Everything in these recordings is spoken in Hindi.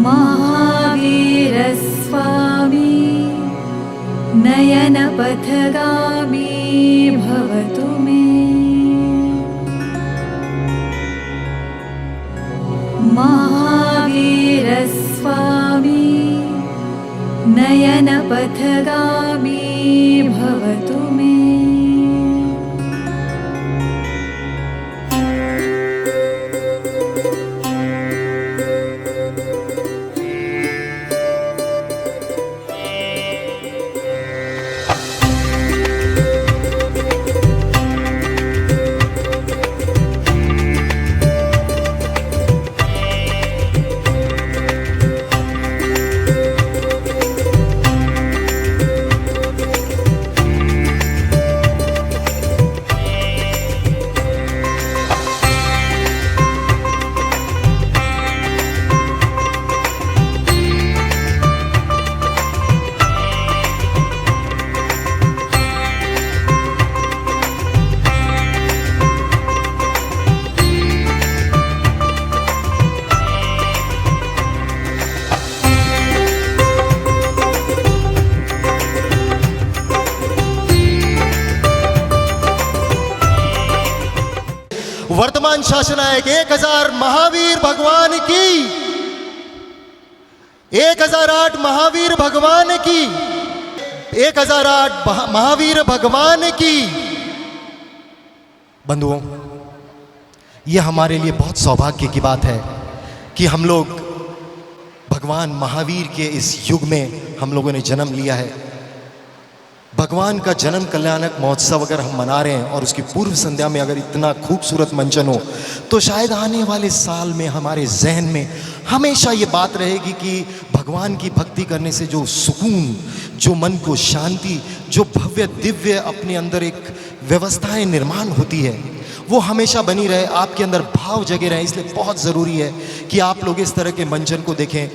महावीरस्वामी नयनपथगामी भवतु मे। महावीरस्वामी नयनपथगामी भवतु मे। वर्तमान शासनायक 1000 महावीर भगवान की, 1008 महावीर भगवान की, 1008 महावीर भगवान की। बंधुओं, यह हमारे लिए बहुत सौभाग्य की बात है कि हम लोग भगवान महावीर के इस युग में हम लोगों ने जन्म लिया है। भगवान का जन्म कल्याणक महोत्सव अगर हम मना रहे हैं और उसकी पूर्व संध्या में अगर इतना खूबसूरत मंचन हो, तो शायद आने वाले साल में हमारे जहन में हमेशा ये बात रहेगी कि भगवान की भक्ति करने से जो सुकून, जो मन को शांति, जो भव्य दिव्य अपने अंदर एक व्यवस्थाएं निर्माण होती है, वो हमेशा बनी रहे, आपके अंदर भाव जगे रहे। इसलिए बहुत ज़रूरी है कि आप लोग इस तरह के मंचन को देखें।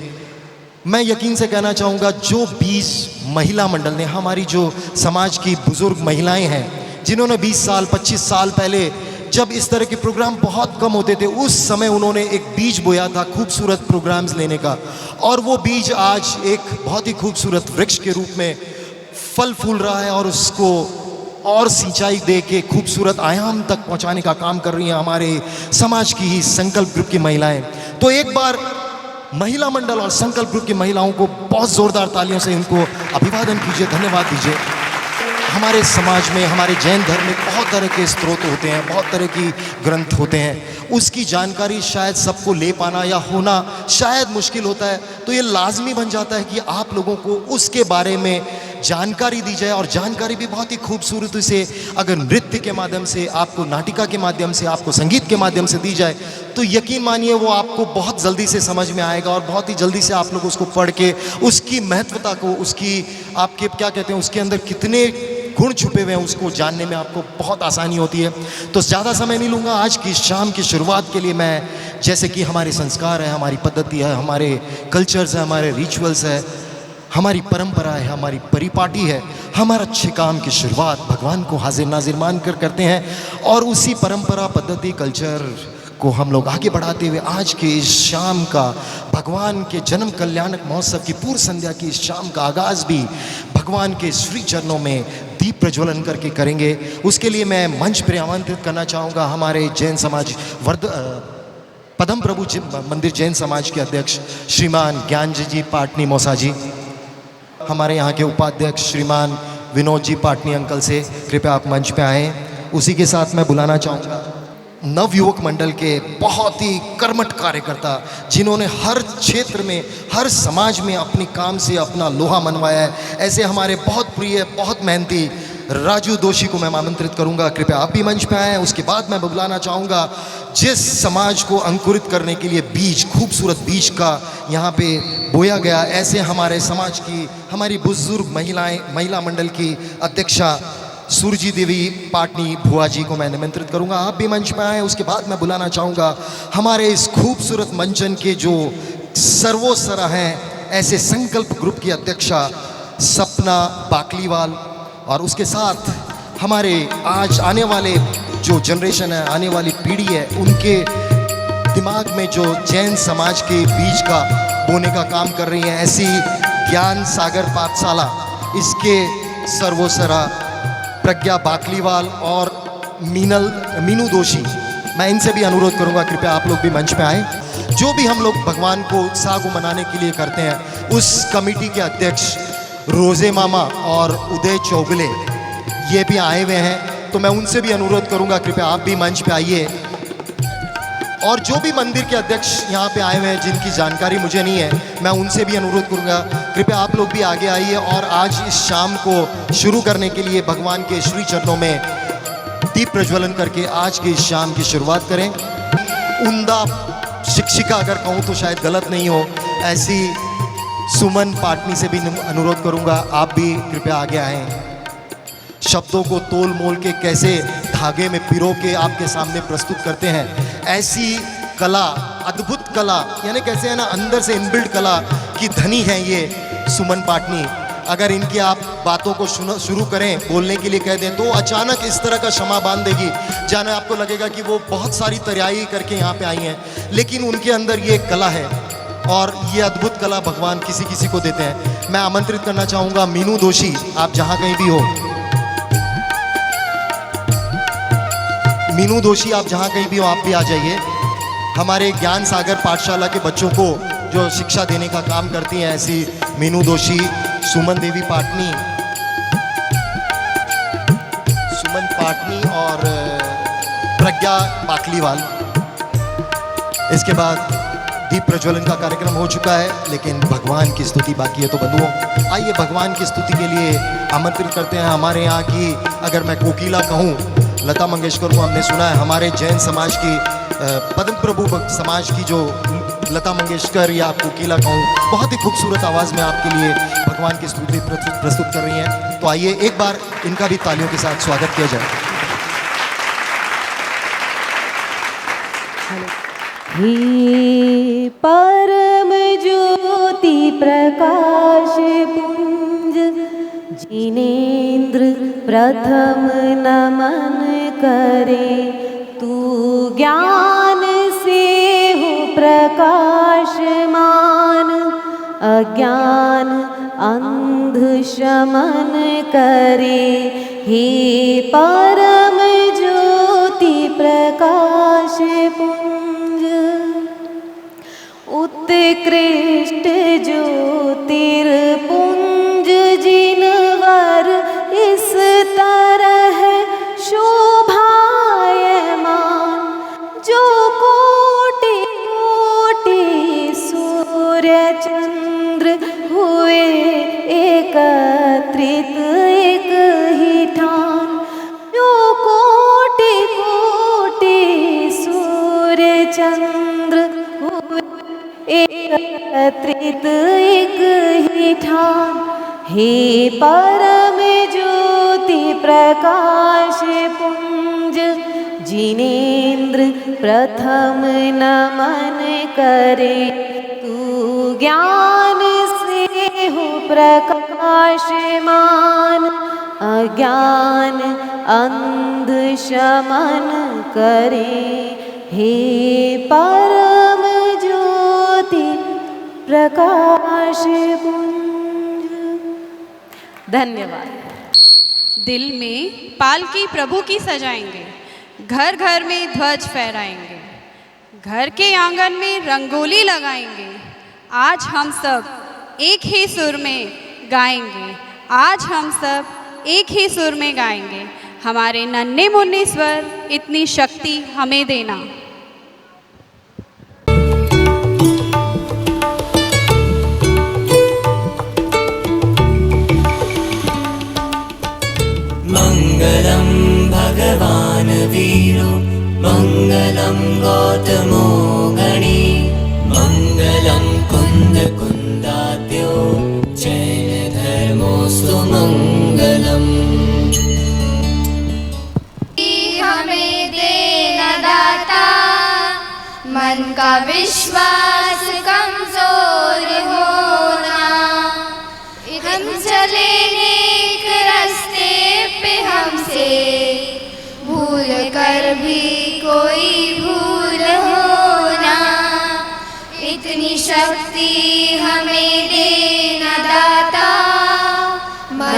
मैं यकीन से कहना चाहूँगा, जो 20 महिला मंडल ने, हमारी जो समाज की बुजुर्ग महिलाएं हैं, जिन्होंने 20 साल 25 साल पहले जब इस तरह के प्रोग्राम बहुत कम होते थे, उस समय उन्होंने एक बीज बोया था खूबसूरत प्रोग्राम्स लेने का, और वो बीज आज एक बहुत ही खूबसूरत वृक्ष के रूप में फल फूल रहा है और उसको और सिंचाई दे के खूबसूरत आयाम तक पहुँचाने का काम कर रही हैं हमारे समाज की ही संकल्प ग्रुप की महिलाएँ। तो एक बार महिला मंडल और संकल्प ग्रुप की महिलाओं को बहुत जोरदार तालियों से इनको अभिवादन कीजिए, धन्यवाद दीजिए। हमारे समाज में, हमारे जैन धर्म में बहुत तरह के स्रोत होते हैं, बहुत तरह की ग्रंथ होते हैं, उसकी जानकारी शायद सबको ले पाना या होना शायद मुश्किल होता है। तो ये लाजमी बन जाता है कि आप लोगों को उसके बारे में जानकारी दी जाए, और जानकारी भी बहुत ही खूबसूरती से अगर नृत्य के माध्यम से, आपको नाटिका के माध्यम से, आपको संगीत के माध्यम से दी जाए, तो यकीन मानिए वो आपको बहुत जल्दी से समझ में आएगा और बहुत ही जल्दी से आप लोग उसको पढ़ के उसकी महत्वता को, उसकी आपके क्या कहते हैं, उसके अंदर कितने गुण छुपे हुए हैं, उसको जानने में आपको बहुत आसानी होती है। तो ज़्यादा समय नहीं लूँगा। आज की शाम की शुरुआत के लिए मैं, जैसे कि हमारे संस्कार है, हमारी पद्धति है, हमारे कल्चर्स है, हमारे रिचुअल्स है, हमारी परंपरा है, हमारी परिपाटी है, हमारा अच्छे काम की शुरुआत भगवान को हाजिर नाजिर मान कर करते हैं, और उसी परंपरा, पद्धति, कल्चर को हम लोग आगे बढ़ाते हुए आज के इस शाम का, भगवान के जन्म कल्याणक महोत्सव की पूर्व संध्या की इस शाम का आगाज़ भी भगवान के श्री चरणों में दीप प्रज्वलन करके करेंगे। उसके लिए मैं मंच पर आमंत्रित करना चाहूँगा हमारे जैन समाज पदम प्रभु मंदिर जैन समाज के अध्यक्ष श्रीमान ज्ञानजी जी पाटनी मौसा जी, हमारे यहाँ के उपाध्यक्ष श्रीमान विनोद जी पाटनी अंकल से कृपया आप मंच पे आएँ। उसी के साथ मैं बुलाना चाहूँगा नवयुवक मंडल के बहुत ही कर्मठ कार्यकर्ता, जिन्होंने हर क्षेत्र में, हर समाज में अपने काम से अपना लोहा मनवाया है, ऐसे हमारे बहुत प्रिय, बहुत मेहनती राजू दोषी को मैं आमंत्रित करूंगा, कृपया आप भी मंच पे आएँ। उसके बाद मैं बुलाना चाहूँगा जिस समाज को अंकुरित करने के लिए बीज, खूबसूरत बीज का यहाँ पे बोया गया, ऐसे हमारे समाज की, हमारी बुजुर्ग महिलाएं, महिला मंडल की अध्यक्षा सूरजी देवी पाटनी भुआ जी को मैं निमंत्रित करूंगा, आप भी मंच पे आएँ। उसके बाद मैं बुलाना चाहूँगा हमारे इस खूबसूरत मंचन के जो सर्वोसरा हैं, ऐसे संकल्प ग्रुप की अध्यक्षा सपना बाकलीवाल, और उसके साथ हमारे आज आने वाले जो जनरेशन है, आने वाली पीढ़ी है, उनके दिमाग में जो जैन समाज के बीज का बोने का काम कर रही हैं, ऐसी ज्ञान सागर पाठशाला, इसके सर्वोसरा प्रज्ञा बाकलीवाल और मीनू दोषी, मैं इनसे भी अनुरोध करूंगा कृपया आप लोग भी मंच पे आएँ। जो भी हम लोग भगवान को उत्साह को मनाने के लिए करते हैं, उस कमेटी के अध्यक्ष रोजे मामा और उदय चौगले ये भी आए हुए हैं, तो मैं उनसे भी अनुरोध करूंगा कृपया आप भी मंच पे आइए। और जो भी मंदिर के अध्यक्ष यहाँ पे आए हुए हैं जिनकी जानकारी मुझे नहीं है, मैं उनसे भी अनुरोध करूंगा कृपया आप लोग भी आगे आइए और आज इस शाम को शुरू करने के लिए भगवान के श्री चरणों में दीप प्रज्वलन करके आज की इस शाम की शुरुआत करें। उम्दा शिक्षिका अगर कहूँ तो शायद गलत नहीं हो, ऐसी सुमन पाटनी से भी अनुरोध करूंगा आप भी कृपया आगे आएँ। शब्दों को तोल मोल के कैसे धागे में पिरो के आपके सामने प्रस्तुत करते हैं, ऐसी कला, अद्भुत कला, यानी कैसे है ना, अंदर से इनबिल्ट कला की धनी है ये सुमन पाटनी। अगर इनकी आप बातों को शुरू करें, बोलने के लिए कह दें, तो अचानक इस तरह का क्षमा बांध देगी, जाने आपको लगेगा कि वो बहुत सारी तैयारी करके यहाँ पे आई हैं, लेकिन उनके अंदर ये कला है और ये अद्भुत कला भगवान किसी किसी को देते हैं। मैं आमंत्रित करना चाहूँगा मीनू दोषी, आप जहाँ कहीं भी हो, मीनू दोषी आप जहाँ कहीं भी हो, आप भी आ जाइए। हमारे ज्ञान सागर पाठशाला के बच्चों को जो शिक्षा देने का काम करती हैं, ऐसी मीनू दोषी, सुमन देवी पाटनी, सुमन पाटनी और प्रज्ञा बाकलीवाल। इसके बाद दीप प्रज्वलन का कार्यक्रम हो चुका है, लेकिन भगवान की स्तुति बाकी है। तो बंधुओं, आइए भगवान की स्तुति के लिए आमंत्रित करते हैं हमारे यहाँ की, अगर मैं कोकिला कहूँ, लता मंगेशकर को हमने सुना है, हमारे जैन समाज की पद्म प्रभु समाज की जो लता मंगेशकर या कोकिला कहूँ, बहुत ही खूबसूरत आवाज़ में आपके लिए भगवान की स्तुति प्रस्तुत कर रही हैं। तो आइए एक बार इनका भी तालियों के साथ स्वागत किया जाए। हे परम ज्योति प्रकाश पुंज, जिनेन्द्र प्रथम नमन करे, तू ज्ञान से हो प्रकाशमान, अज्ञान अंध शमन करे। हे परम ज्योति प्रकाश पुंज, उत्कृष्ट ज्योतिर्पुंज, जिनवर इस तरह शोभायमान, जो कोटि कोटि सूर्य चंद्र हुए एकत्रित एक ही ठान, जो कोटि कोटि सूर्य चंद्र हुए एकत्रित एक ही ठान। हे परम ज्योति प्रकाश पुंज, जिनेन्द्र प्रथम नमन करे, तू ज्ञान से हो प्रकाशमान, अज्ञान अंध शमन करे। हे परम ज्योति प्रकाश पुंज। धन्यवाद। दिल में पालकी प्रभु की सजाएंगे, घर घर में ध्वज फहराएंगे, घर के आंगन में रंगोली लगाएंगे, आज हम सब एक ही सुर में गाएंगे, आज हम सब एक ही सुर में गाएंगे। हमारे नन्हे मुन्ने स्वर इतनी शक्ति हमें देना। मंगलम भगवान वीरो, मंगलम गौतमो गणी, मंगलम कुंद कुंदात्यो, जैन धर्मोस्तु मंगलम। हमें देना दाता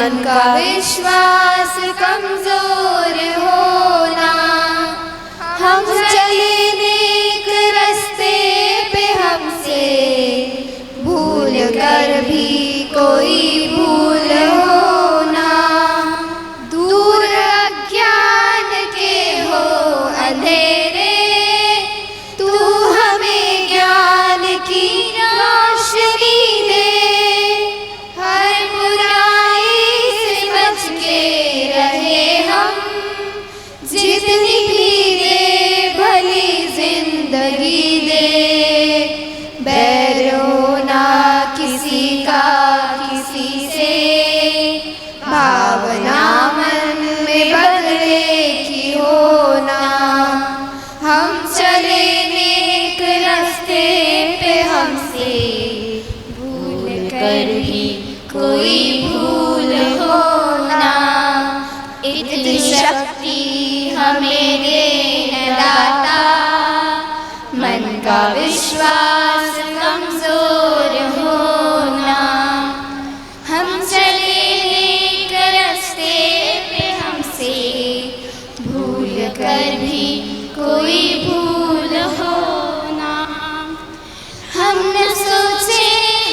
मन का विश्वास कमजोर होना, हम चले नेक रास्ते पे हमसे भूल कर भी कोई भूल होना, दूर अज्ञान के हो अंधेरे, तू हमें ज्ञान की रोशनी दे, हर बुराई से बच के रहे हम, जितनी भी दे भली जिंदगी दे, बैर होना किसी का किसी से, भावना मन में बदले की होना, हम चले नेक रास्ते पे हमसे भूल कर भी कोई भूल होना, इतनी शक्ति हमें देने दाता, मन का विश्वास कमजोर होना, हम चले नेक रास्ते पे हमसे भूल कर भी कोई भूल होना, हम न सोचे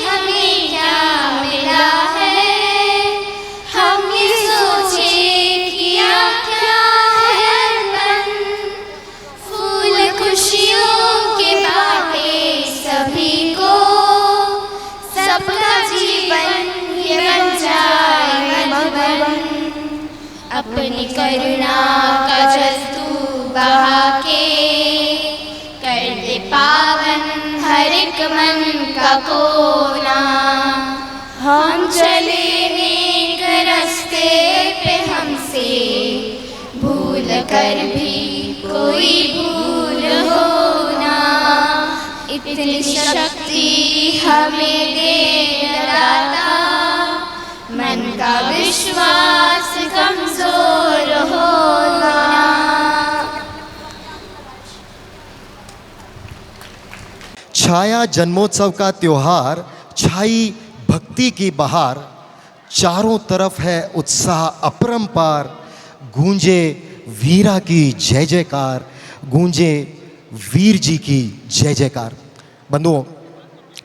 हमें क्या मिला है, हम ये सोचे किया क्या है मन, फूल खुशियों के बाटे सभी को, सबका जीवन ये बन जाए मधुबन, अपनी करुणा का जल तू बहा के, कर दे पावन हर एक मन का कोना, हम चले नेक रास्ते पे हमसे भूल कर भी कोई भूल होना, इतनी शक्ति हमें दे दाता, मन का विश्वास कमजोर होना। छाया जन्मोत्सव का त्योहार, छाई भक्ति की बहार, चारों तरफ है उत्साह अपरंपार, गूंजे वीरा की जय जयकार, गूंजे वीर जी की जय जयकार। बंधुओं,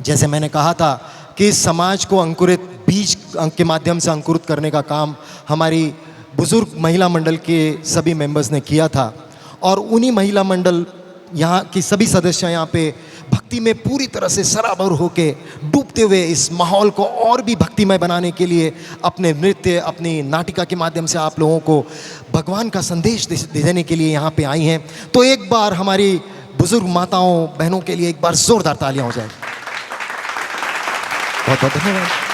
जैसे मैंने कहा था कि इस समाज को अंकुरित बीज के माध्यम से अंकुरित करने का काम हमारी बुजुर्ग महिला मंडल के सभी मेंबर्स ने किया था, और उन्हीं महिला मंडल यहाँ की सभी सदस्य यहाँ पे भक्ति में पूरी तरह से सराबर होके डूबते हुए इस माहौल को और भी भक्तिमय बनाने के लिए अपने नृत्य, अपनी नाटिका के माध्यम से आप लोगों को भगवान का संदेश देने के लिए यहाँ पे आई हैं। तो एक बार हमारी बुजुर्ग माताओं बहनों के लिए एक बार जोरदार तालियां हो जाए। बहुत बहुत धन्यवाद।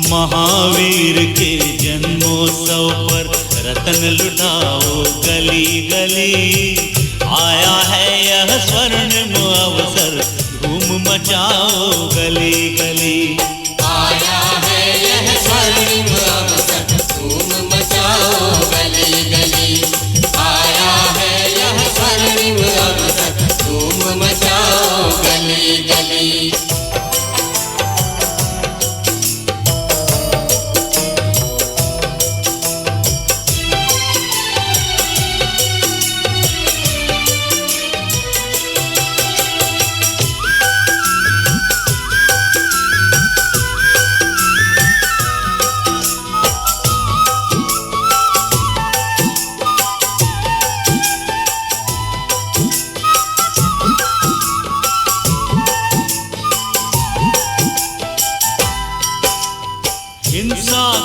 महावीर के जन्मोत्सव पर रतन लुटाओ गली गली, आया है यह स्वर्णिम अवसर धूम मचाओ गली गली। आया है यह स्वर्णिम अवसर धूम मचाओ गली गली, आया है यह स्वर्णिम अवसर धूम मचाओ गली गली।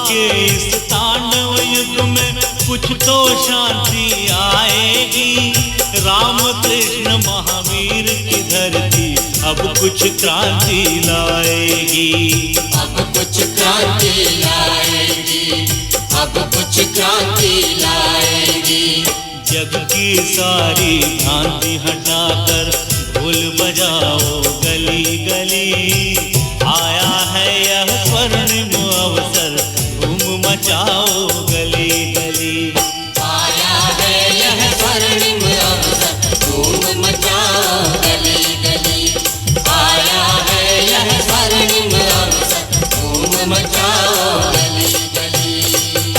के इस तांडव युग में कुछ तो शांति आएगी। राम कृष्ण महावीर की धरती अब कुछ क्रांति लाएगी। अब कुछ क्रांति लाएगी, अब कुछ क्रांति लाएगी। जग की सारी भ्रांति हटाकर ढोल बजाओ गली गली। आया है यह स्वर्णिम अवसर, धूम मचाओ गली गली। आया है यह स्वर्णिम अवसर, धूम मचाओ गली गली। आया है यह स्वर्णिम अवसर, धूम मचाओ गली गली।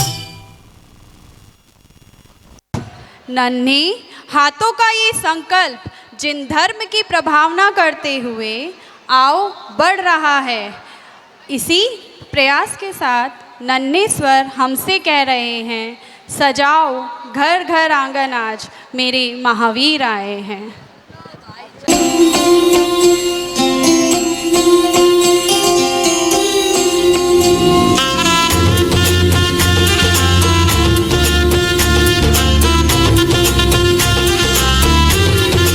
नन्हे हाथों का ये संकल्प जिन धर्म की प्रभावना करते हुए आओ बढ़ रहा है, इसी प्रयास के साथ नन्हे स्वर हमसे कह रहे हैं, सजाओ घर घर आंगन आज मेरे महावीर आए हैं।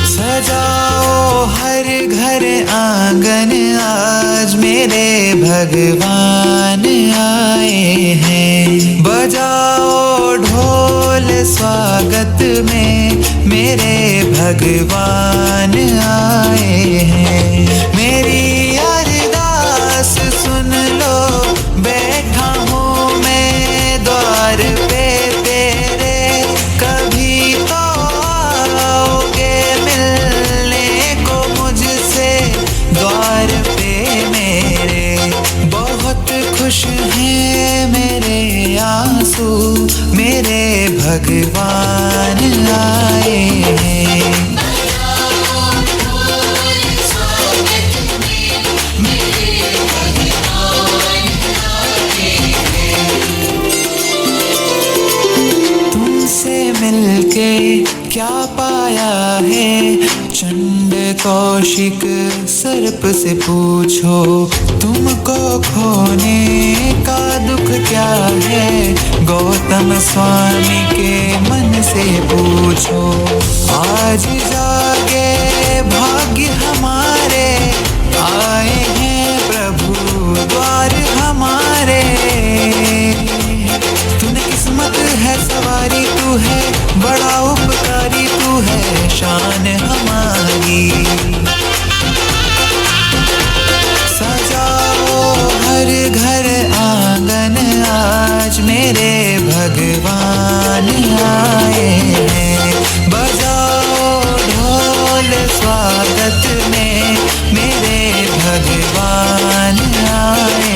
सजाओ हर घर आंगन आज मेरे भगवान आए हैं। बजाओ ढोल स्वागत में मेरे भगवान आए हैं। मेरी अरदास सुन लो, बैठा हूँ मैं द्वार पे तेरे, कभी तो आओगे मिलने को मुझसे द्वार पे मेरे। बहुत खुश हैं मेरे आंसू, मेरे भगवान आए हैं। तुमसे मिलके क्या पाया है, चंड कौशिक सर्प से पूछो। तुमको खोने का दुख क्या है, गौतम स्वामी के मन से पूछो। आज जागे भाग्य हमारे, आए हैं प्रभु द्वार हमारे। तूने किस्मत है सवारी, तू है बड़ा उपकारी, तू है शान हमारी। सजाओ हर घर आंगन आज मेरे भगवान आए हैं। बजाओ ढोल स्वागत में मेरे भगवान आए